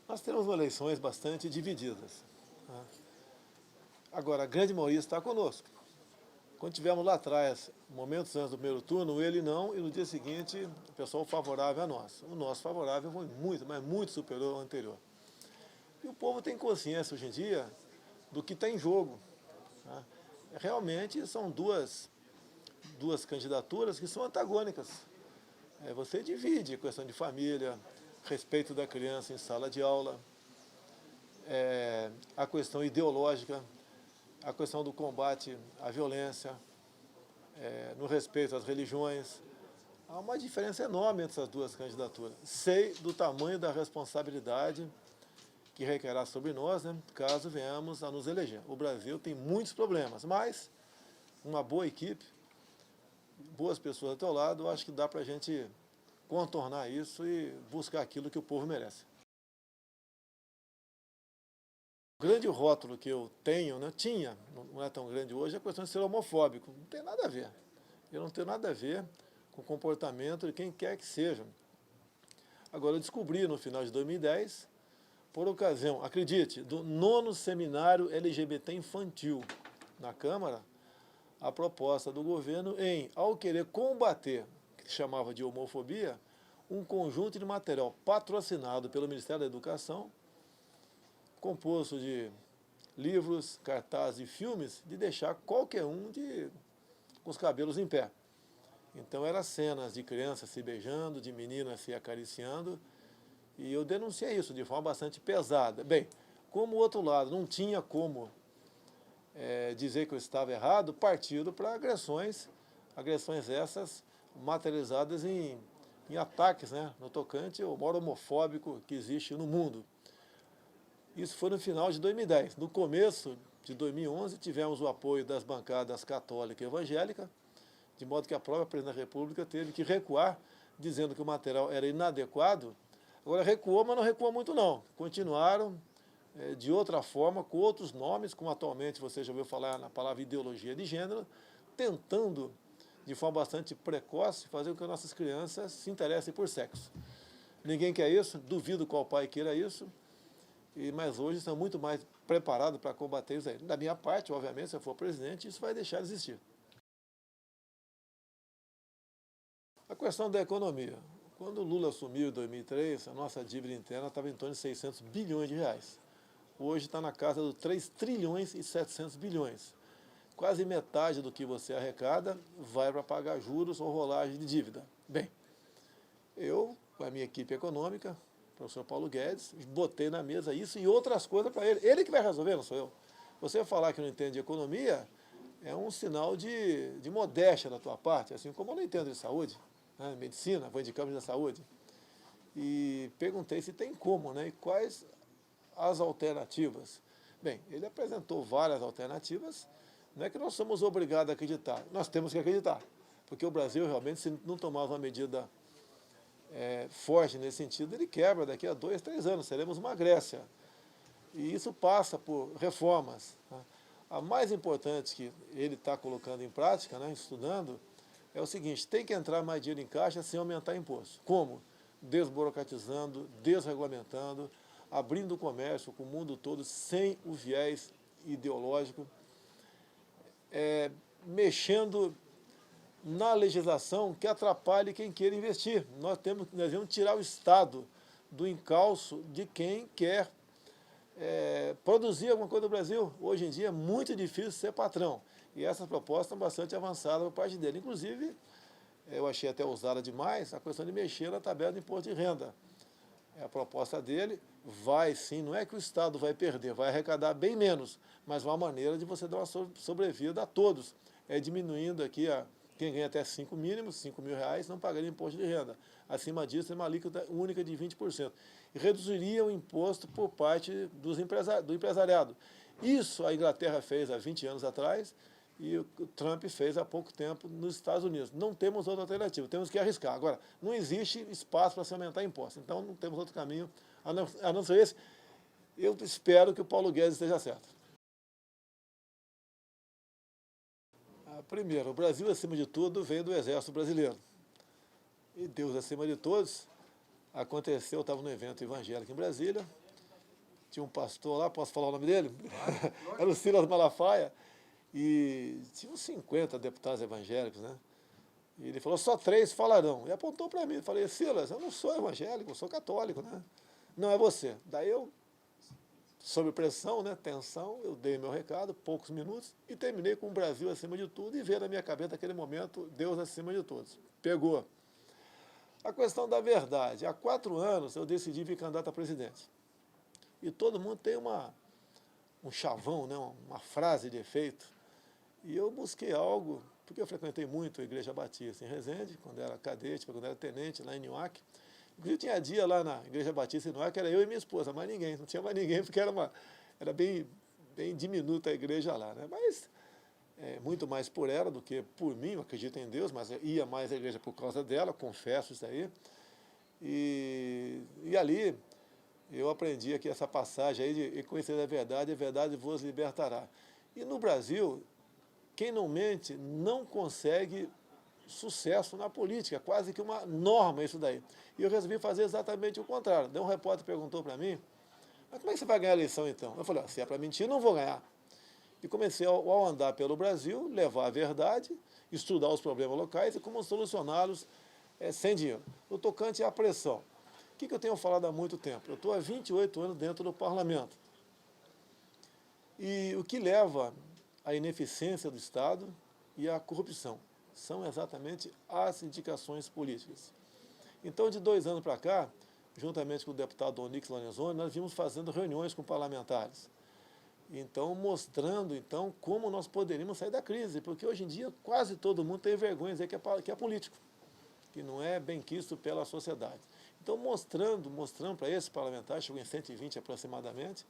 Nós teremos eleições bastante divididas, né? Agora, a grande maioria está conosco. Quando tivemos lá atrás, momentos antes do primeiro turno, ele não, e no dia seguinte, o pessoal favorável a nós. O nosso favorável foi muito, mas muito superior ao anterior. E o povo tem consciência hoje em dia do que está em jogo, né? Realmente são duas candidaturas que são antagônicas. Você divide a questão de família, respeito da criança em sala de aula, a questão ideológica, a questão do combate à violência, no respeito às religiões. Há uma diferença enorme entre essas duas candidaturas. Sei do tamanho da responsabilidade que requerá sobre nós, né, caso venhamos a nos eleger. O Brasil tem muitos problemas, mas uma boa equipe, boas pessoas ao teu lado, eu acho que dá para a gente contornar isso e buscar aquilo que o povo merece. O grande rótulo que eu tenho, né, tinha, não é tão grande hoje, é a questão de ser homofóbico. Não tem nada a ver. Eu não tenho nada a ver com o comportamento de quem quer que seja. Agora, eu descobri no final de 2010, por ocasião, acredite, do 9º Seminário LGBT Infantil na Câmara, a proposta do governo em, ao querer combater, que chamava de homofobia, um conjunto de material patrocinado pelo Ministério da Educação, composto de livros, cartazes e filmes, de deixar qualquer um com os cabelos em pé. Então eram cenas de crianças se beijando, de meninas se acariciando, e eu denunciei isso de forma bastante pesada. Bem, como o outro lado não tinha como dizer que eu estava errado, partindo para agressões essas materializadas em ataques, né, no tocante ao maior homofóbico que existe no mundo. Isso foi no final de 2010. No começo de 2011, tivemos o apoio das bancadas católica e evangélica, de modo que a própria Presidente da República teve que recuar, dizendo que o material era inadequado. Agora recuou, mas não recuou muito não. Continuaram de outra forma, com outros nomes, como atualmente você já ouviu falar na palavra ideologia de gênero, tentando, de forma bastante precoce, fazer com que as nossas crianças se interessem por sexo. Ninguém quer isso, duvido qual pai queira isso, mas hoje estão muito mais preparados para combater isso aí. Da minha parte, obviamente, se eu for presidente, isso vai deixar de existir. A questão da economia. Quando o Lula assumiu em 2003, a nossa dívida interna estava em torno de 600 bilhões de reais. Hoje está na casa dos 3 trilhões e 700 bilhões. Quase metade do que você arrecada vai para pagar juros ou rolagem de dívida. Bem, eu, com a minha equipe econômica, o professor Paulo Guedes, botei na mesa isso e outras coisas para ele. Ele que vai resolver, não sou eu. Você falar que não entende de economia é um sinal de modéstia da tua parte, assim como eu não entendo de saúde, né, medicina, vou indicar da saúde. E perguntei se tem como, né, e quais as alternativas. Bem, ele apresentou várias alternativas, não é que nós somos obrigados a acreditar, nós temos que acreditar, porque o Brasil realmente, se não tomar uma medida forte nesse sentido, ele quebra daqui a 2, 3 anos, seremos uma Grécia. E isso passa por reformas, né? A mais importante que ele está colocando em prática, né, estudando, é o seguinte: tem que entrar mais dinheiro em caixa sem aumentar imposto. Como? Desburocratizando, desregulamentando, abrindo o comércio com o mundo todo sem o viés ideológico, mexendo na legislação que atrapalhe quem queira investir. Nós devemos tirar o Estado do encalço de quem quer produzir alguma coisa no Brasil. Hoje em dia é muito difícil ser patrão. E essas propostas estão bastante avançadas por parte dele. Inclusive, eu achei até ousada demais a questão de mexer na tabela de imposto de renda. A proposta dele vai sim, não é que o Estado vai perder, vai arrecadar bem menos, mas uma maneira de você dar uma sobrevida a todos. Diminuindo aqui quem ganha até 5 mínimos, 5 mil reais, não pagaria imposto de renda. Acima disso, tem uma alíquota única de 20%. E reduziria o imposto por parte do empresariado. Isso a Inglaterra fez há 20 anos atrás e o Trump fez há pouco tempo nos Estados Unidos. Não temos outra alternativa, temos que arriscar. Agora, não existe espaço para se aumentar imposto, então não temos outro caminho a não ser esse. Eu espero que o Paulo Guedes esteja certo. Primeiro, o Brasil, acima de tudo, vem do Exército Brasileiro. E Deus acima de todos. Aconteceu, eu estava no evento evangélico em Brasília, tinha um pastor lá, posso falar o nome dele? Claro, Era o Silas Malafaia, e tinha uns 50 deputados evangélicos, né? E ele falou, só 3 falarão. E apontou para mim, eu falei, Silas, eu não sou evangélico, eu sou católico, né? Não, é você. Daí eu, sob pressão, né, tensão, eu dei meu recado, poucos minutos, e terminei com o Brasil acima de tudo, e veio na minha cabeça, naquele momento, Deus acima de todos. Pegou. A questão da verdade. Há 4 anos eu decidi vir candidato a presidente. E todo mundo tem um chavão, né, uma frase de efeito. E eu busquei algo, porque eu frequentei muito a Igreja Batista em Resende, quando era cadete, quando era tenente, lá em Niuaque. Inclusive tinha dia lá na Igreja Batista em Niuaque, era eu e minha esposa, mais ninguém, não tinha mais ninguém, porque era bem diminuta a igreja lá, né? Mas muito mais por ela do que por mim, eu acredito em Deus, mas eu ia mais à igreja por causa dela, confesso isso aí. E ali eu aprendi aqui essa passagem aí de conhecer a verdade vos libertará. E no Brasil, quem não mente não consegue sucesso na política, é quase que uma norma isso daí. E eu resolvi fazer exatamente o contrário. Daí um repórter perguntou para mim, mas como é que você vai ganhar a eleição então? Eu falei, se é para mentir, não vou ganhar. E comecei, ao andar pelo Brasil, levar a verdade, estudar os problemas locais e como solucioná-los sem dinheiro. No tocante à pressão. O que eu tenho falado há muito tempo? Eu estou há 28 anos dentro do parlamento. E o que leva à ineficiência do Estado e à corrupção são exatamente as indicações políticas. Então, de 2 anos para cá, juntamente com o deputado Onyx Lorenzoni, nós vimos fazendo reuniões com parlamentares. Então, mostrando então, como nós poderíamos sair da crise, porque hoje em dia quase todo mundo tem vergonha de dizer que é político, que não é bem quisto pela sociedade. Então, mostrando para esses parlamentares, chegou em 120 aproximadamente,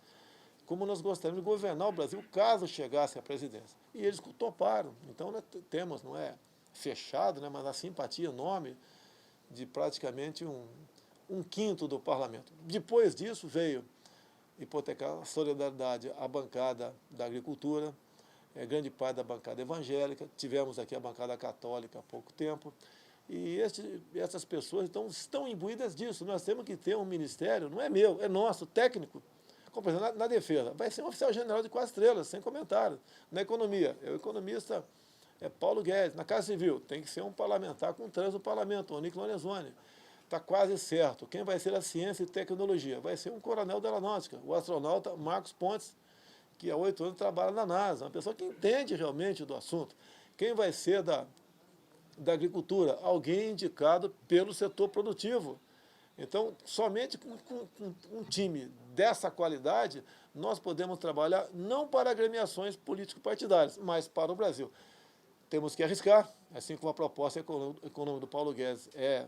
como nós gostaríamos de governar o Brasil caso chegasse à presidência. E eles toparam. Então, nós temos, não é fechado, né, mas a simpatia enorme de praticamente um quinto do parlamento. Depois disso veio hipotecar a solidariedade à bancada da agricultura, grande parte da bancada evangélica, tivemos aqui a bancada católica há pouco tempo, e essas pessoas estão imbuídas disso. Nós temos que ter um ministério, não é meu, é nosso, técnico, como por exemplo, na defesa, vai ser um oficial general de 4 estrelas, sem comentário. Na economia, o economista Paulo Guedes. Na Casa Civil, tem que ser um parlamentar com trânsito no parlamento, o Onyx Lorenzoni. Está quase certo. Quem vai ser a ciência e tecnologia? Vai ser um coronel da aeronáutica, o astronauta Marcos Pontes, que há 8 anos trabalha na NASA, uma pessoa que entende realmente do assunto. Quem vai ser da agricultura? Alguém indicado pelo setor produtivo. Então, somente com um time dessa qualidade, nós podemos trabalhar não para agremiações político-partidárias, mas para o Brasil. Temos que arriscar, assim como a proposta econômica do Paulo Guedes é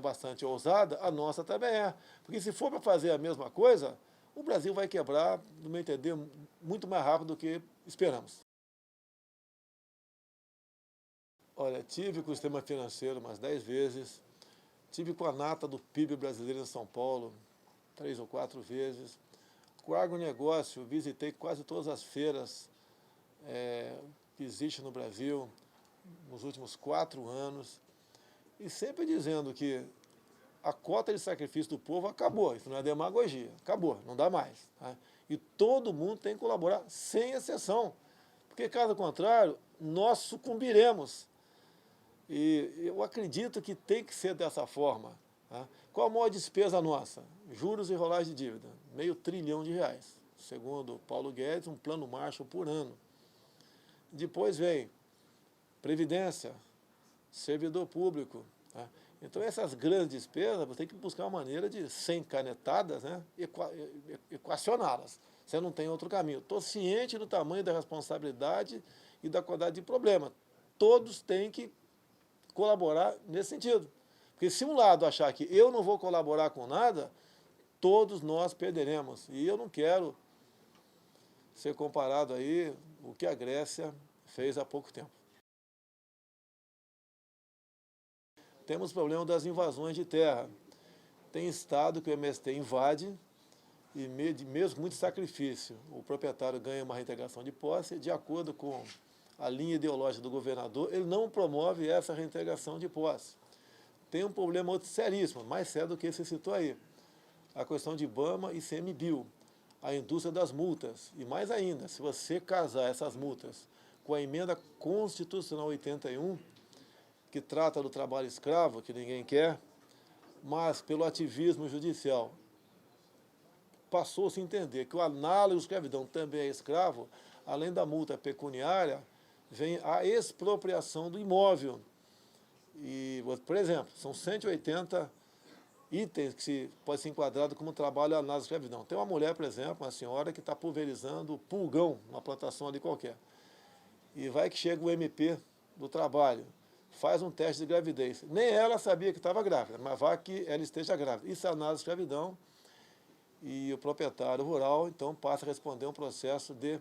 bastante ousada, a nossa também é. Porque se for para fazer a mesma coisa, o Brasil vai quebrar, no meu entender, muito mais rápido do que esperamos. Olha, tive com o sistema financeiro umas 10 vezes, tive com a nata do PIB brasileiro em São Paulo 3 ou 4 vezes. Com o agronegócio, visitei quase todas as feiras que existem no Brasil nos últimos 4 anos, e sempre dizendo que a cota de sacrifício do povo acabou, isso não é demagogia, acabou, não dá mais. Tá? E todo mundo tem que colaborar, sem exceção, porque caso contrário, nós sucumbiremos. E eu acredito que tem que ser dessa forma. Tá? Qual a maior despesa nossa? Juros e rolagem de dívida, R$500 bilhão. Segundo Paulo Guedes, um plano Marshall por ano. Depois vem previdência, servidor público. Tá? Então, essas grandes despesas, você tem que buscar uma maneira de, sem canetadas, né, equacioná-las. Você não tem outro caminho. Estou ciente do tamanho da responsabilidade e da quantidade de problema. Todos têm que colaborar nesse sentido. Porque se um lado achar que eu não vou colaborar com nada, todos nós perderemos. E eu não quero ser comparado aí o que a Grécia fez há pouco tempo. Temos o problema das invasões de terra. Tem estado que o MST invade e mesmo com muito sacrifício, o proprietário ganha uma reintegração de posse, de acordo com a linha ideológica do governador, ele não promove essa reintegração de posse. Tem um problema outro seríssimo, mais sério do que você citou aí, a questão de IBAMA e ICMBio. a indústria das multas. E mais ainda, se você casar essas multas com a emenda constitucional 81, que trata do trabalho escravo, que ninguém quer, mas pelo ativismo judicial passou-se a entender que o análogo de escravidão também é escravo, além da multa pecuniária, vem a expropriação do imóvel. E, por exemplo, são 180 itens que pode ser enquadrado como trabalho análogo de escravidão. Tem uma mulher, por exemplo, uma senhora que está pulverizando pulgão numa plantação ali qualquer. E vai que chega o MP do trabalho, faz um teste de gravidez. Nem ela sabia que estava grávida, mas vai que ela esteja grávida. Isso é análogo de escravidão. E o proprietário rural, então, passa a responder um processo de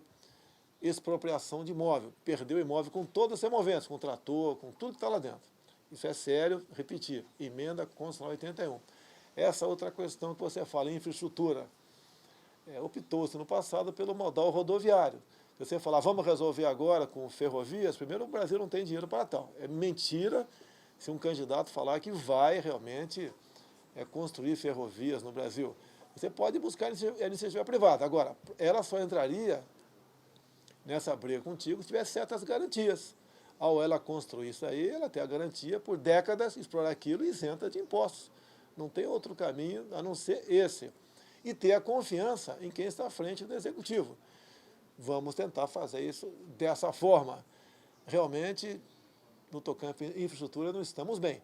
expropriação de imóvel. Perdeu o imóvel com todas as removentes, com o trator, com tudo que está lá dentro. Isso é sério, repetir, emenda constitucional 81. Essa outra questão que você fala, infraestrutura. Optou-se no passado pelo modal rodoviário. Se você falar, vamos resolver agora com ferrovias, primeiro o Brasil não tem dinheiro para tal. É mentira se um candidato falar que vai realmente construir ferrovias no Brasil. Você pode buscar a iniciativa privada. Agora, ela só entraria nessa briga contigo se tivesse certas garantias. Ao ela construir isso aí, ela tem a garantia por décadas, explorar aquilo e isenta de impostos. Não tem outro caminho a não ser esse. E ter a confiança em quem está à frente do Executivo. Vamos tentar fazer isso dessa forma. Realmente, no tocante à infraestrutura, não estamos bem.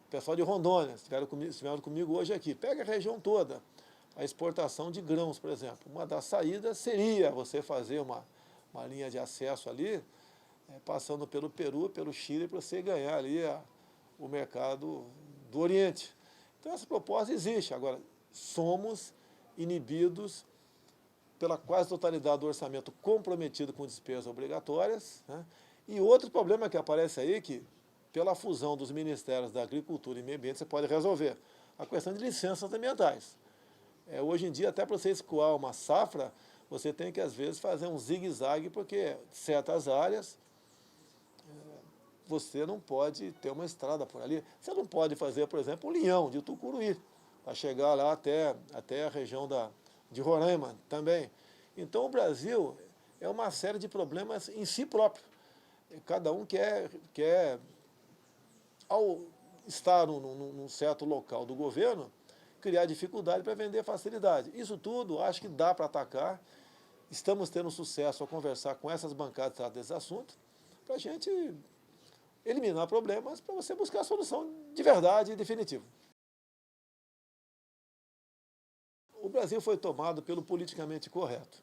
O pessoal de Rondônia, estiveram comigo hoje aqui. Pega a região toda. A exportação de grãos, por exemplo. Uma das saídas seria você fazer uma linha de acesso ali, passando pelo Peru, pelo Chile, para você ganhar ali o mercado do Oriente. Então, essa proposta existe. Agora, somos inibidos pela quase totalidade do orçamento comprometido com despesas obrigatórias, né? E outro problema que aparece aí, que pela fusão dos Ministérios da Agricultura e Meio Ambiente, você pode resolver a questão de licenças ambientais. Hoje em dia, até para você escoar uma safra, você tem que, às vezes, fazer um zigue-zague, porque certas áreas você não pode ter uma estrada por ali. Você não pode fazer, por exemplo, um linhão de Tucuruí, para chegar lá até a região de Roraima também. Então, o Brasil é uma série de problemas em si próprio. Cada um quer ao estar num certo local do governo, criar dificuldade para vender facilidade. Isso tudo, acho que dá para atacar. Estamos tendo sucesso ao conversar com essas bancadas tratar desse assunto, para a gente eliminar problemas, para você buscar a solução de verdade e definitiva. O Brasil foi tomado pelo politicamente correto.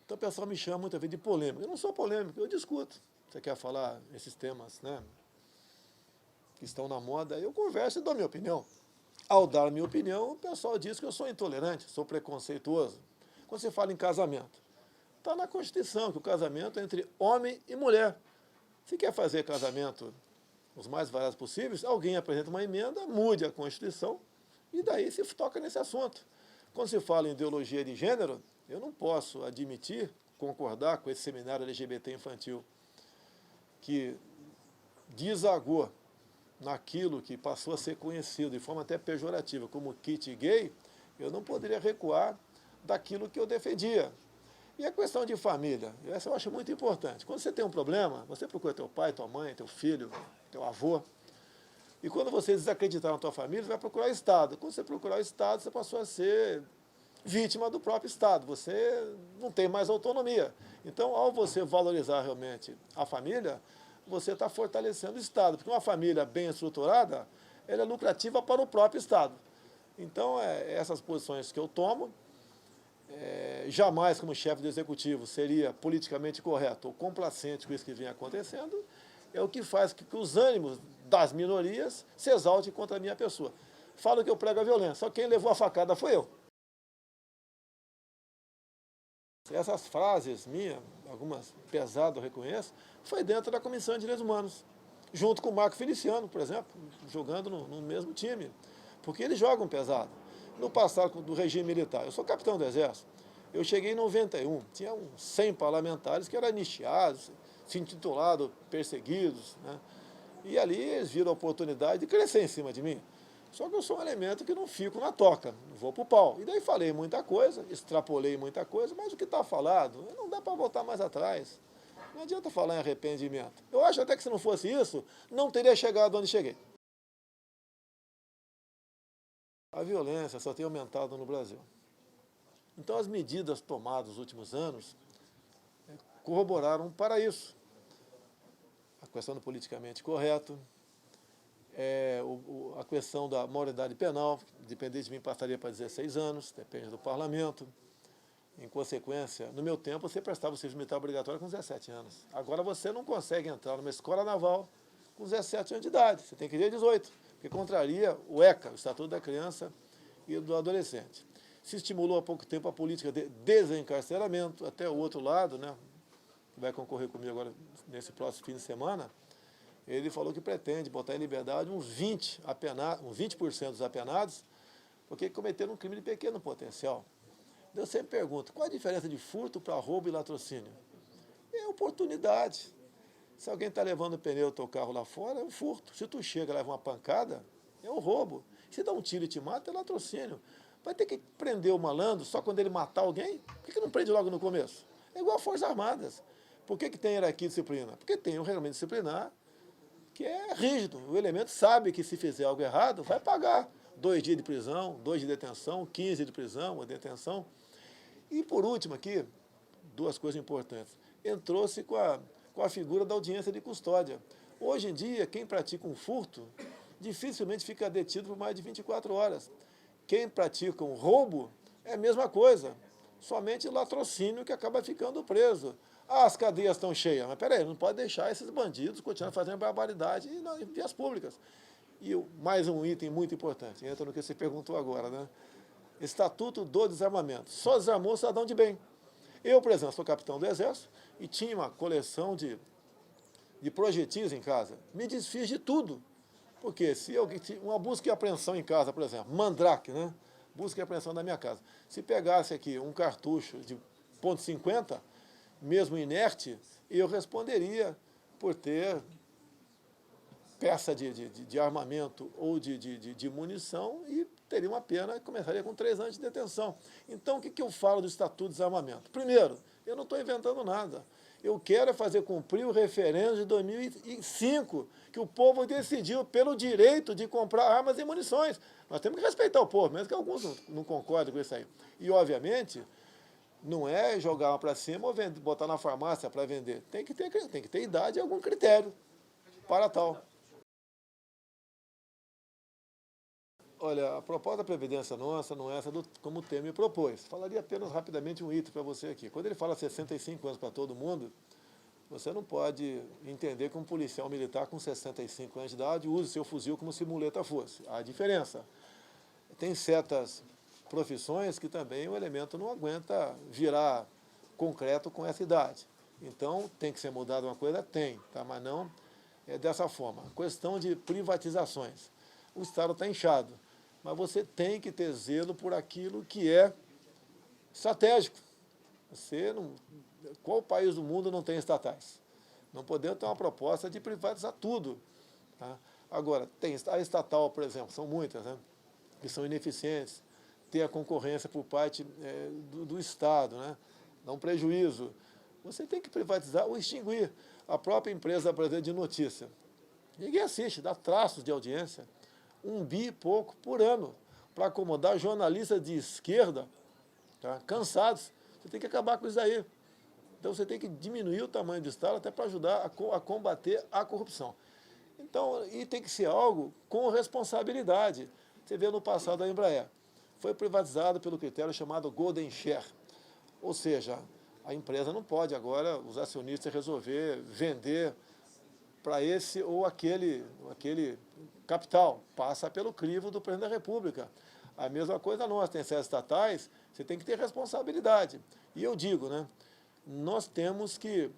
Então o pessoal me chama muitas vezes de polêmico. Eu não sou polêmico, eu discuto. Você quer falar esses temas, né, que estão na moda, eu converso e dou minha opinião. Ao dar minha opinião, o pessoal diz que eu sou intolerante, sou preconceituoso. Quando você fala em casamento, está na Constituição que o casamento é entre homem e mulher. Se quer fazer casamento os mais variados possíveis, alguém apresenta uma emenda, mude a Constituição e daí se toca nesse assunto. Quando se fala em ideologia de gênero, eu não posso admitir, concordar com esse seminário LGBT infantil que desagou naquilo que passou a ser conhecido de forma até pejorativa como kit gay, eu não poderia recuar daquilo que eu defendia. E a questão de família, essa eu acho muito importante. Quando você tem um problema, você procura teu pai, tua mãe, teu filho, teu avô. E quando você desacreditar na tua família, você vai procurar o Estado. Quando você procurar o Estado, você passou a ser vítima do próprio Estado. Você não tem mais autonomia. Então, ao você valorizar realmente a família, você está fortalecendo o Estado. Porque uma família bem estruturada, ela é lucrativa para o próprio Estado. Então, essas posições que eu tomo, jamais como chefe do Executivo seria politicamente correto ou complacente com isso que vem acontecendo, é o que faz que os ânimos das minorias se exaltem contra a minha pessoa. Falo que eu prego a violência, só quem levou a facada foi eu. Essas frases minhas, algumas pesadas eu reconheço, foi dentro da Comissão de Direitos Humanos, junto com o Marco Feliciano, por exemplo, jogando no mesmo time, porque eles jogam pesado. No passado do regime militar, eu sou capitão do Exército, eu cheguei em 91, tinha uns 100 parlamentares que eram anistiados, se intitulados perseguidos, né? E ali eles viram a oportunidade de crescer em cima de mim. Só que eu sou um elemento que não fico na toca, vou pro pau. E daí falei muita coisa, extrapolei muita coisa, mas o que está falado, não dá para voltar mais atrás. Não adianta falar em arrependimento. Eu acho até que se não fosse isso, não teria chegado onde cheguei. A violência só tem aumentado no Brasil. Então as medidas tomadas nos últimos anos corroboraram para isso. A questão do politicamente correto, a questão da maioridade penal, dependente de mim, passaria para 16 anos, depende do parlamento. Em consequência, no meu tempo, você prestava o serviço militar obrigatório com 17 anos. Agora você não consegue entrar numa escola naval com 17 anos de idade, você tem que ter 18, porque contraria o ECA, o Estatuto da Criança e do Adolescente. Se estimulou há pouco tempo a política de desencarceramento, até o outro lado, né, que vai concorrer comigo agora nesse próximo fim de semana, ele falou que pretende botar em liberdade uns 20% dos apenados, porque cometeram um crime de pequeno potencial. Eu sempre pergunto, qual a diferença de furto para roubo e latrocínio? É oportunidade. Se alguém está levando o pneu do teu carro lá fora, é um furto. Se tu chega e leva uma pancada, é um roubo. Se dá um tiro e te mata, é latrocínio. Vai ter que prender o malandro só quando ele matar alguém? Por que não prende logo no começo? É igual às Forças Armadas. Por que tem hierarquia disciplina? Porque tem um regulamento disciplinar que é rígido. O elemento sabe que se fizer algo errado, vai pagar 2 dias de prisão, 2 de detenção, 15 de prisão ou detenção. E por último aqui, 2 coisas importantes. Entrou-se com a figura da audiência de custódia. Hoje em dia, quem pratica um furto, dificilmente fica detido por mais de 24 horas. Quem pratica um roubo, é a mesma coisa. Somente latrocínio que acaba ficando preso. Ah, as cadeias estão cheias. Mas peraí, não pode deixar esses bandidos continuar fazendo barbaridade em vias públicas. E mais um item muito importante, entra no que você perguntou agora, né? Estatuto do Desarmamento. Só desarmou o cidadão de bem. Eu, por exemplo, sou capitão do Exército e tinha uma coleção de projetis em casa. Me desfiz de tudo. Porque se eu uma busca e apreensão em casa, por exemplo, mandrake, né? Busca e apreensão da minha casa. Se pegasse aqui um cartucho de .50, mesmo inerte, eu responderia por ter peça de armamento ou de munição e teria uma pena, começaria com 3 anos de detenção. Então, o que eu falo do Estatuto de Desarmamento? Primeiro, eu não estou inventando nada. Eu quero fazer cumprir o referendo de 2005, que o povo decidiu pelo direito de comprar armas e munições. Nós temos que respeitar o povo, mesmo que alguns não concordem com isso aí. E, obviamente, não é jogar uma para cima ou botar na farmácia para vender. Tem que ter idade e algum critério para tal. Olha, a proposta da Previdência nossa não é essa como o Temer propôs. Falaria apenas rapidamente um item para você aqui. Quando ele fala 65 anos para todo mundo, você não pode entender que um policial militar com 65 anos de idade use seu fuzil como se muleta fosse. Há diferença. Tem certas profissões que também o elemento não aguenta virar concreto com essa idade. Então, tem que ser mudada uma coisa? Tem, tá? Mas não é dessa forma. Questão de privatizações. O Estado está inchado, mas você tem que ter zelo por aquilo que é estratégico. Qual país do mundo não tem estatais? Não podemos ter uma proposta de privatizar tudo. Tá? Agora, tem a estatal, por exemplo, são muitas, né, que são ineficientes, tem a concorrência por parte do Estado, né, dá um prejuízo. Você tem que privatizar ou extinguir. A própria empresa brasileira de notícia. Ninguém assiste, dá traços de audiência. 1 bi e pouco por ano, para acomodar jornalistas de esquerda, tá, cansados. Você tem que acabar com isso aí. Então você tem que diminuir o tamanho do Estado até para ajudar a combater a corrupção. Então, e tem que ser algo com responsabilidade. Você vê no passado a Embraer. Foi privatizado pelo critério chamado Golden Share. Ou seja, a empresa não pode agora, os acionistas, resolver vender para esse ou aquele capital. Passa pelo crivo do presidente da República. A mesma coisa nós, tem certas estatais, você tem que ter responsabilidade. E eu digo, né, nós temos que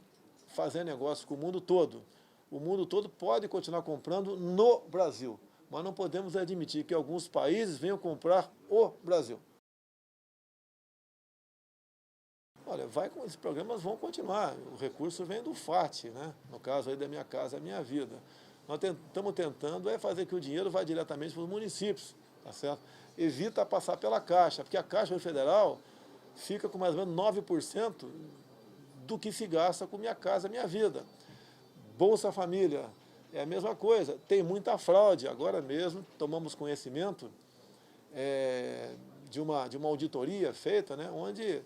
fazer negócio com o mundo todo. O mundo todo pode continuar comprando no Brasil, mas não podemos admitir que alguns países venham comprar o Brasil. Olha, esses programas vão continuar, o recurso vem do FAT, né? No caso aí da Minha Casa Minha Vida. Nós estamos tentando fazer que o dinheiro vá diretamente para os municípios, tá certo? Evita passar pela Caixa, porque a Caixa Federal fica com mais ou menos 9% do que se gasta com Minha Casa Minha Vida. Bolsa Família é a mesma coisa, tem muita fraude. Agora mesmo tomamos conhecimento de uma auditoria feita, né, onde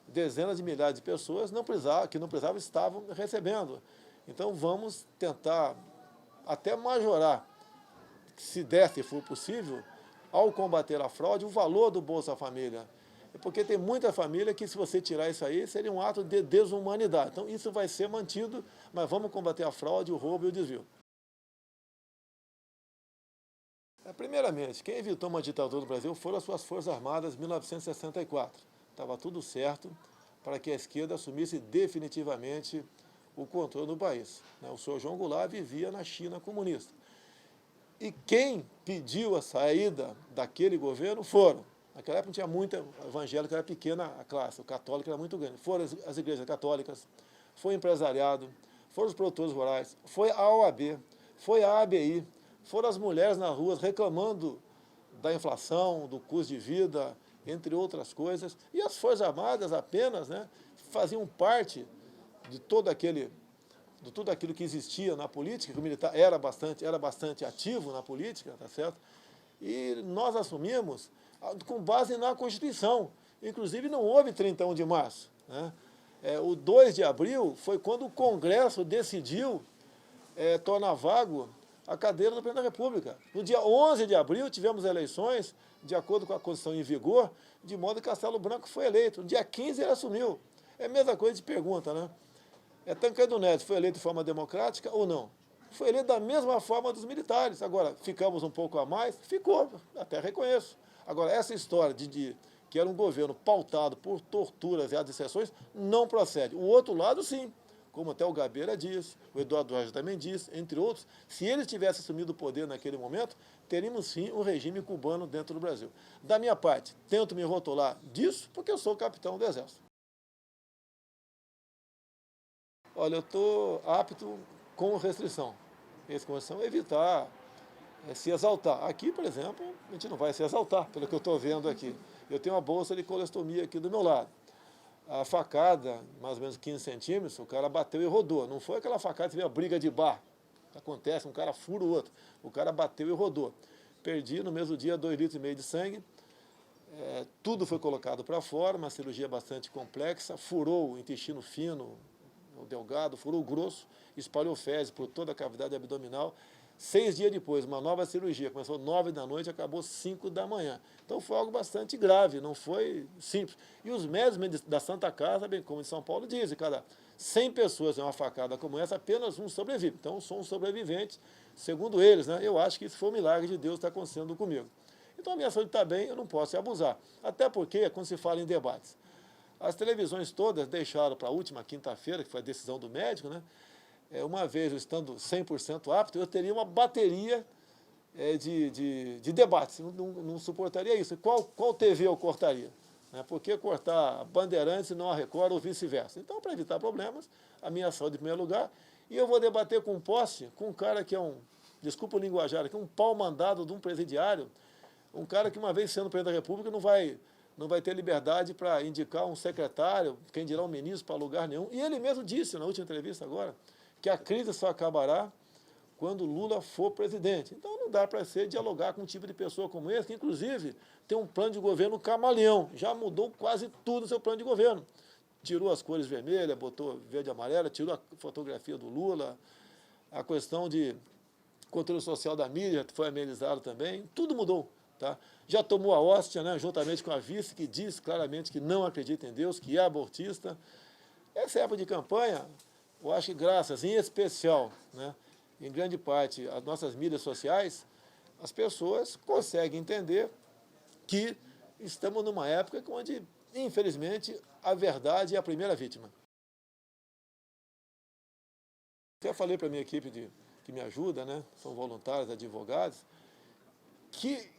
dezenas de milhares de pessoas que não precisavam estavam recebendo. Então vamos tentar até majorar, se der, se for possível, ao combater a fraude, o valor do Bolsa Família. Porque tem muita família que, se você tirar isso aí, seria um ato de desumanidade. Então isso vai ser mantido, mas vamos combater a fraude, o roubo e o desvio. Primeiramente, quem evitou uma ditadura no Brasil foram as suas Forças Armadas em 1964. Estava tudo certo para que a esquerda assumisse definitivamente o controle do país. O senhor João Goulart vivia na China comunista. E quem pediu a saída daquele governo foram. Naquela época não tinha muita evangélica, era pequena a classe, o católico era muito grande. Foram as igrejas católicas, foi o empresariado, foram os produtores rurais, foi a OAB, foi a ABI, foram as mulheres nas ruas reclamando da inflação, do custo de vida, entre outras coisas. E as Forças Armadas apenas, né, faziam parte de tudo aquilo que existia na política, que o militar era bastante ativo na política, tá certo? E nós assumimos com base na Constituição. Inclusive não houve 31 de março. Né? O 2 de abril foi quando o Congresso decidiu tornar vago a cadeira do Presidente da República. No dia 11 de abril tivemos eleições, de acordo com a Constituição em vigor, de modo que Castelo Branco foi eleito. No dia 15 ele assumiu. É a mesma coisa de pergunta, né? Tancredo Neves foi eleito de forma democrática ou não? Foi eleito da mesma forma dos militares. Agora, ficamos um pouco a mais? Ficou, até reconheço. Agora, essa história de que era um governo pautado por torturas e adseções não procede. O outro lado, sim, como até o Gabeira diz, o Eduardo Rocha também diz, entre outros, se eles tivessem assumido o poder naquele momento, teríamos sim um regime cubano dentro do Brasil. Da minha parte, tento me rotular disso porque eu sou capitão do Exército. Olha, eu estou apto com restrição. Essa condição é evitar se exaltar. Aqui, por exemplo, a gente não vai se exaltar, pelo que eu estou vendo aqui. Eu tenho uma bolsa de colestomia aqui do meu lado. A facada, mais ou menos 15 centímetros, o cara bateu e rodou. Não foi aquela facada que vê a briga de bar. Acontece, um cara fura o outro. O cara bateu e rodou. Perdi no mesmo dia 2,5 litros de sangue. Tudo foi colocado para fora, uma cirurgia bastante complexa. Furou o intestino fino, o delgado, furou o grosso, espalhou fezes por toda a cavidade abdominal. 6 dias depois, uma nova cirurgia, começou 9 da noite e acabou 5 da manhã. Então foi algo bastante grave, não foi simples. E os médicos da Santa Casa, bem como de São Paulo, dizem, cada 100 pessoas em uma facada como essa, apenas um sobrevive. Então eu sou um sobrevivente, segundo eles, né? Eu acho que isso foi um milagre de Deus que está acontecendo comigo. Então a minha saúde está bem, eu não posso abusar. Até porque, quando se fala em debates, as televisões todas deixaram para a última quinta-feira, que foi a decisão do médico, né? Uma vez eu estando 100% apto, eu teria uma bateria de debates. Não suportaria isso. Qual TV eu cortaria? Por que cortar a Bandeirantes e não a Record ou vice-versa? Então, para evitar problemas, a minha saúde em primeiro lugar, e eu vou debater com posse com um cara que é desculpa o linguajar aqui, um pau mandado de um presidiário, um cara que, uma vez sendo presidente da República, não vai ter liberdade para indicar um secretário, quem dirá um ministro, para lugar nenhum. E ele mesmo disse, na última entrevista agora, que a crise só acabará quando Lula for presidente. Então não dá para dialogar com um tipo de pessoa como esse, que inclusive tem um plano de governo camaleão, já mudou quase tudo no seu plano de governo. Tirou as cores vermelhas, botou verde e amarela, tirou a fotografia do Lula, a questão de controle social da mídia foi amenizado também, tudo mudou. Tá? Já tomou a hóstia, né, juntamente com a vice, que diz claramente que não acredita em Deus, que é abortista. Essa época de campanha, eu acho que graças, em especial, né, em grande parte, às nossas mídias sociais, as pessoas conseguem entender que estamos numa época onde, infelizmente, a verdade é a primeira vítima. Até falei para a minha equipe que me ajuda, né, são voluntários, advogados,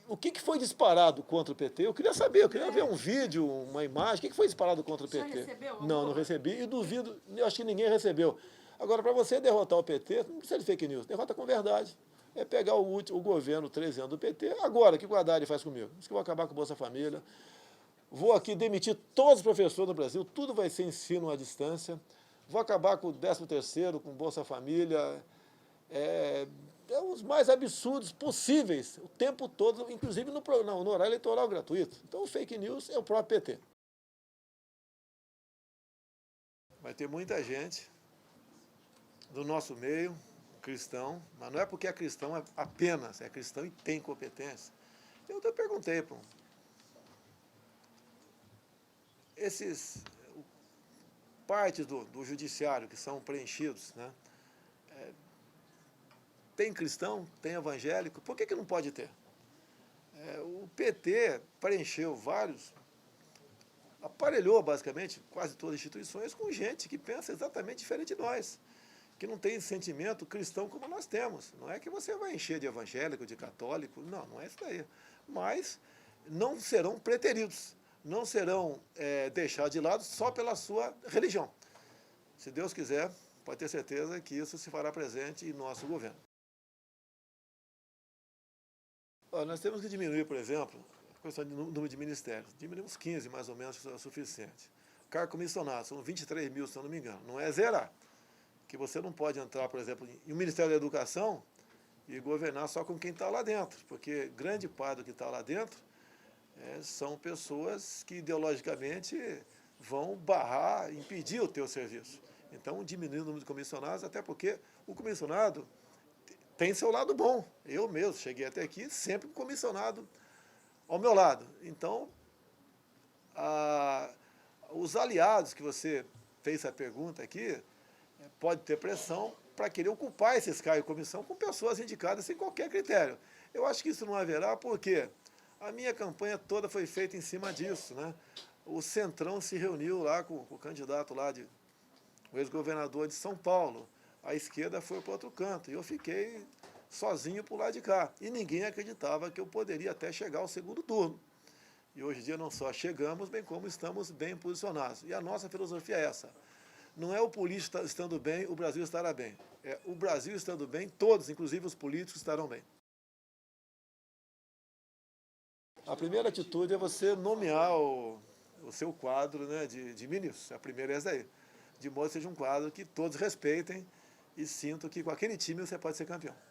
o que foi disparado contra o PT? Eu queria saber, eu queria ver um vídeo, uma imagem, o que foi disparado contra o PT? Você recebeu? Não recebi e duvido, eu acho que ninguém recebeu. Agora, para você derrotar o PT, não precisa de fake news, derrota com verdade. É pegar o governo 13 anos do PT, agora, o que o Haddad faz comigo? Diz que eu vou acabar com o Bolsa Família, vou aqui demitir todos os professores do Brasil, tudo vai ser ensino à distância, vou acabar com o 13º, com o Bolsa Família, os mais absurdos possíveis, o tempo todo, inclusive no horário eleitoral gratuito. Então, o fake news é o próprio PT. Vai ter muita gente do nosso meio, cristão, mas não é porque é cristão apenas, é cristão e tem competência. Eu até perguntei para esses partes do judiciário que são preenchidos, né? Tem cristão, tem evangélico, por que não pode ter? O PT preencheu vários, aparelhou basicamente quase todas as instituições com gente que pensa exatamente diferente de nós, que não tem sentimento cristão como nós temos. Não é que você vai encher de evangélico, de católico, não é isso daí. Mas não serão preteridos, não serão deixados de lado só pela sua religião. Se Deus quiser, pode ter certeza que isso se fará presente em nosso governo. Nós temos que diminuir, por exemplo, a questão do número de ministérios. Diminuímos 15, mais ou menos, é o suficiente. Cargo comissionado, são 23 mil, se eu não me engano. Não é zerar. Que você não pode entrar, por exemplo, em um Ministério da Educação e governar só com quem está lá dentro, porque grande parte do que está lá dentro são pessoas que ideologicamente vão barrar, impedir o teu serviço. Então, diminuir o número de comissionados, até porque o comissionado tem seu lado bom. Eu mesmo cheguei até aqui sempre com comissionado ao meu lado. Então, os aliados que você fez essa pergunta aqui, pode ter pressão para querer ocupar esses cargos de comissão com pessoas indicadas sem qualquer critério. Eu acho que isso não haverá porque a minha campanha toda foi feita em cima disso, né? O Centrão se reuniu lá com o candidato lá, o ex-governador de São Paulo. A esquerda foi para outro canto e eu fiquei sozinho por lá de cá. E ninguém acreditava que eu poderia até chegar ao segundo turno. E hoje em dia não só chegamos, bem como estamos bem posicionados. E a nossa filosofia é essa. Não é o político estando bem, o Brasil estará bem. É o Brasil estando bem, todos, inclusive os políticos, estarão bem. A primeira atitude é você nomear o seu quadro, né, de ministros. A primeira é essa aí. De modo que seja um quadro que todos respeitem e sintam que com aquele time você pode ser campeão.